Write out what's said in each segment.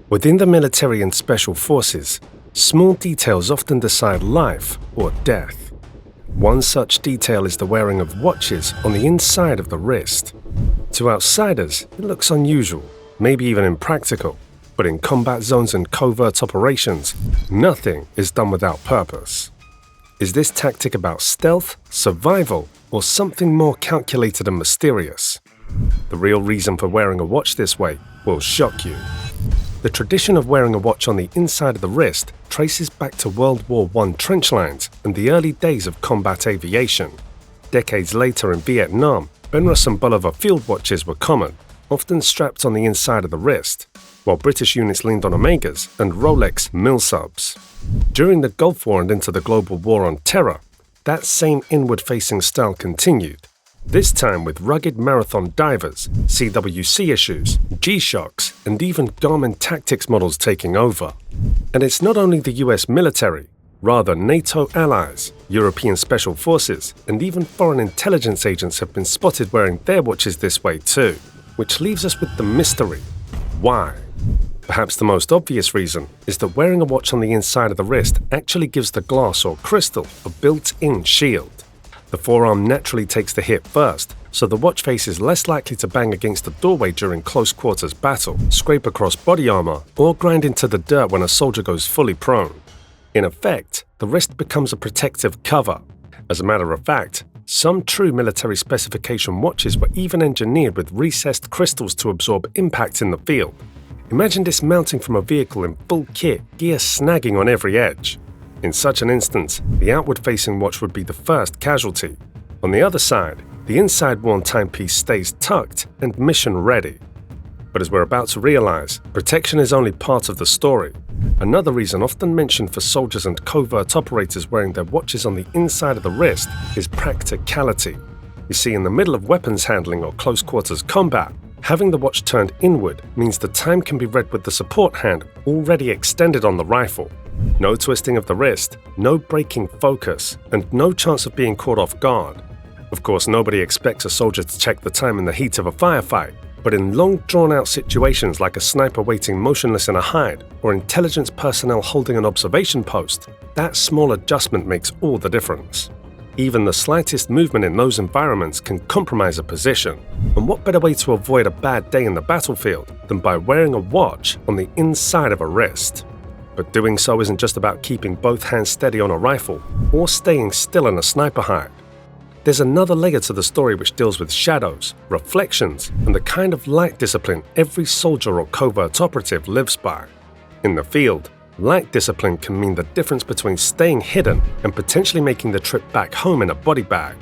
Within the military and special forces, small details often decide life or death. One such detail is the wearing of watches on the inside of the wrist. To outsiders, it looks unusual, maybe even impractical, but in combat zones and covert operations, nothing is done without purpose. Is this tactic about stealth, survival, or something more calculated and mysterious? The real reason for wearing a watch this way will shock you. The tradition of wearing a watch on the inside of the wrist traces back to World War I trench lines and the early days of combat aviation. Decades later in Vietnam, Benrus and Bulliver field watches were common, often strapped on the inside of the wrist, while British units leaned on Omegas and Rolex milsubs. During the Gulf War and into the global war on terror, that same inward-facing style continued, this time with rugged marathon divers, CWC issues, G-Shocks, and even Garmin Tactics models taking over. And it's not only the US military, rather NATO allies, European special forces, and even foreign intelligence agents have been spotted wearing their watches this way too, which leaves us with the mystery. Why? Perhaps the most obvious reason is that wearing a watch on the inside of the wrist actually gives the glass or crystal a built-in shield. The forearm naturally takes the hit first, so the watch face is less likely to bang against the doorway during close-quarters battle, scrape across body armor, or grind into the dirt when a soldier goes fully prone. In effect, the wrist becomes a protective cover. As a matter of fact, some true military specification watches were even engineered with recessed crystals to absorb impact in the field. Imagine dismounting from a vehicle in full kit, gear snagging on every edge. In such an instance, the outward-facing watch would be the first casualty. On the other side, the inside-worn timepiece stays tucked and mission-ready. But as we're about to realize, protection is only part of the story. Another reason often mentioned for soldiers and covert operators wearing their watches on the inside of the wrist is practicality. You see, in the middle of weapons handling or close-quarters combat, having the watch turned inward means the time can be read with the support hand already extended on the rifle. No twisting of the wrist, no breaking focus, and no chance of being caught off guard. Of course, nobody expects a soldier to check the time in the heat of a firefight, but in long drawn-out situations like a sniper waiting motionless in a hide or intelligence personnel holding an observation post, that small adjustment makes all the difference. Even the slightest movement in those environments can compromise a position, and what better way to avoid a bad day in the battlefield than by wearing a watch on the inside of a wrist? But doing so isn't just about keeping both hands steady on a rifle or staying still in a sniper hide. There's another layer to the story which deals with shadows, reflections, and the kind of light discipline every soldier or covert operative lives by. In the field, light discipline can mean the difference between staying hidden and potentially making the trip back home in a body bag.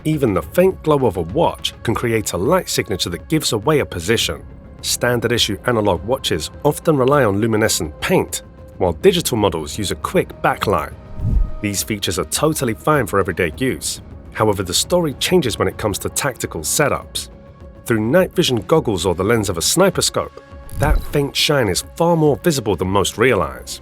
Even the faint glow of a watch can create a light signature that gives away a position. Standard-issue analog watches often rely on luminescent paint, while digital models use a quick backlight. These features are totally fine for everyday use. However, the story changes when it comes to tactical setups. Through night vision goggles or the lens of a sniper scope, that faint shine is far more visible than most realize.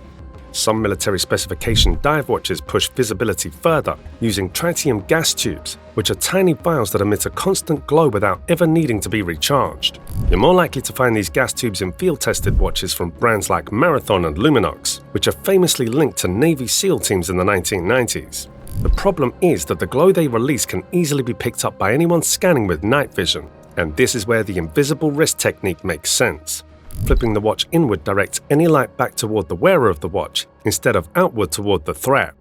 Some military specification dive watches push visibility further using tritium gas tubes, which are tiny vials that emit a constant glow without ever needing to be recharged. You're more likely to find these gas tubes in field-tested watches from brands like Marathon and Luminox, which are famously linked to Navy SEAL teams in the 1990s. The problem is that the glow they release can easily be picked up by anyone scanning with night vision, and this is where the invisible wrist technique makes sense. Flipping the watch inward directs any light back toward the wearer of the watch instead of outward toward the threat.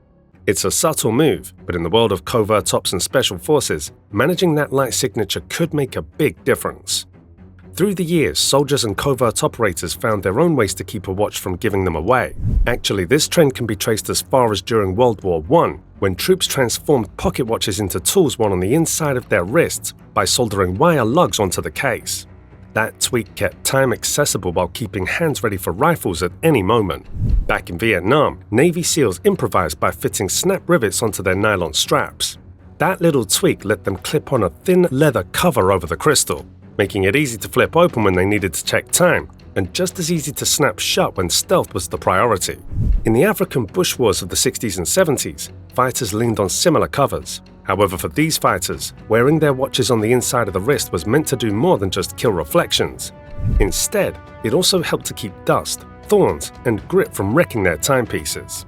It's a subtle move, but in the world of covert ops and special forces, managing that light signature could make a big difference. Through the years, soldiers and covert operators found their own ways to keep a watch from giving them away. Actually, this trend can be traced as far as during World War I, when troops transformed pocket watches into tools worn on the inside of their wrists by soldering wire lugs onto the case. That tweak kept time accessible while keeping hands ready for rifles at any moment. Back in Vietnam, Navy SEALs improvised by fitting snap rivets onto their nylon straps. That little tweak let them clip on a thin leather cover over the crystal, making it easy to flip open when they needed to check time, and just as easy to snap shut when stealth was the priority. In the African bush wars of the 60s and 70s, fighters leaned on similar covers. However, for these fighters, wearing their watches on the inside of the wrist was meant to do more than just kill reflections. Instead, it also helped to keep dust, thorns and grit from wrecking their timepieces.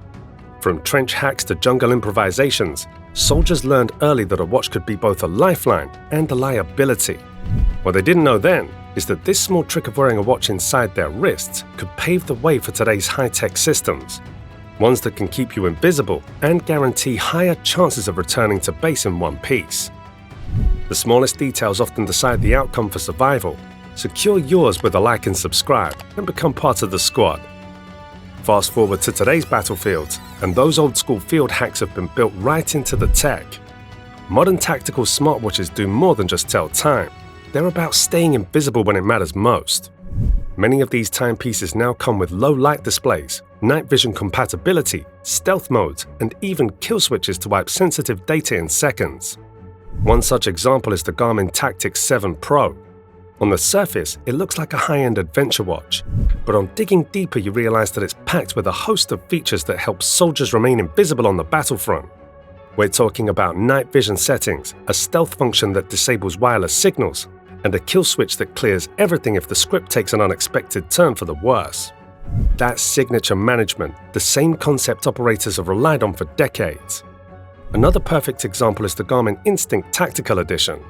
From trench hacks to jungle improvisations, soldiers learned early that a watch could be both a lifeline and a liability. What they didn't know then is that this small trick of wearing a watch inside their wrists could pave the way for today's high-tech systems, ones that can keep you invisible and guarantee higher chances of returning to base in one piece. The smallest details often decide the outcome for survival. Secure yours with a like and subscribe and become part of the squad. Fast forward to today's battlefields, and those old-school field hacks have been built right into the tech. Modern tactical smartwatches do more than just tell time. They're about staying invisible when it matters most. Many of these timepieces now come with low light displays, night vision compatibility, stealth modes, and even kill switches to wipe sensitive data in seconds. One such example is the Garmin Tactix 7 Pro. On the surface, it looks like a high-end adventure watch, but on digging deeper you realize that it's packed with a host of features that help soldiers remain invisible on the battlefront. We're talking about night vision settings, a stealth function that disables wireless signals, and a kill switch that clears everything if the script takes an unexpected turn for the worse. That's signature management, the same concept operators have relied on for decades. Another perfect example is the Garmin Instinct Tactical Edition.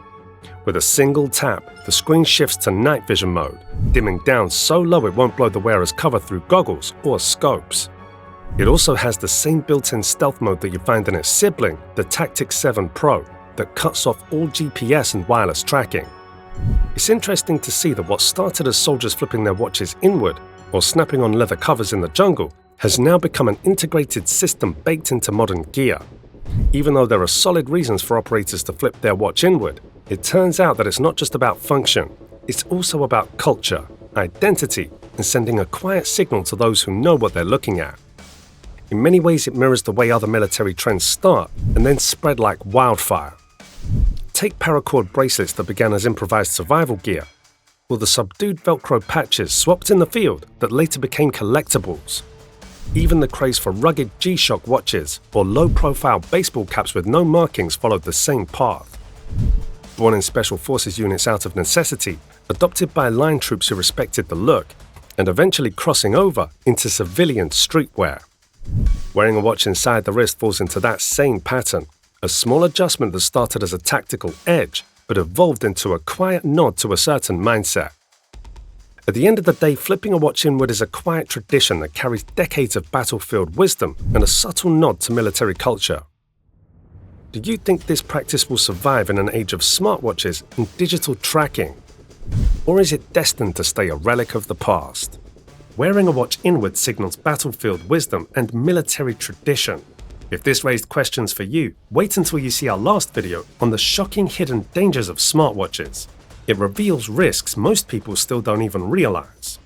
With a single tap, the screen shifts to night vision mode, dimming down so low it won't blow the wearer's cover through goggles or scopes. It also has the same built-in stealth mode that you find in its sibling, the Tactix 7 Pro, that cuts off all GPS and wireless tracking. It's interesting to see that what started as soldiers flipping their watches inward or snapping on leather covers in the jungle has now become an integrated system baked into modern gear. Even though there are solid reasons for operators to flip their watch inward, it turns out that it's not just about function, it's also about culture, identity, and sending a quiet signal to those who know what they're looking at. In many ways, it mirrors the way other military trends start and then spread like wildfire. Take paracord bracelets that began as improvised survival gear, or the subdued Velcro patches swapped in the field that later became collectibles. Even the craze for rugged G-Shock watches or low-profile baseball caps with no markings followed the same path. Born in Special Forces units out of necessity, adopted by line troops who respected the look, and eventually crossing over into civilian streetwear. Wearing a watch inside the wrist falls into that same pattern, a small adjustment that started as a tactical edge but evolved into a quiet nod to a certain mindset. At the end of the day, flipping a watch inward is a quiet tradition that carries decades of battlefield wisdom and a subtle nod to military culture. Do you think this practice will survive in an age of smartwatches and digital tracking? Or is it destined to stay a relic of the past? Wearing a watch inward signals battlefield wisdom and military tradition. If this raised questions for you, wait until you see our last video on the shocking hidden dangers of smartwatches. It reveals risks most people still don't even realize.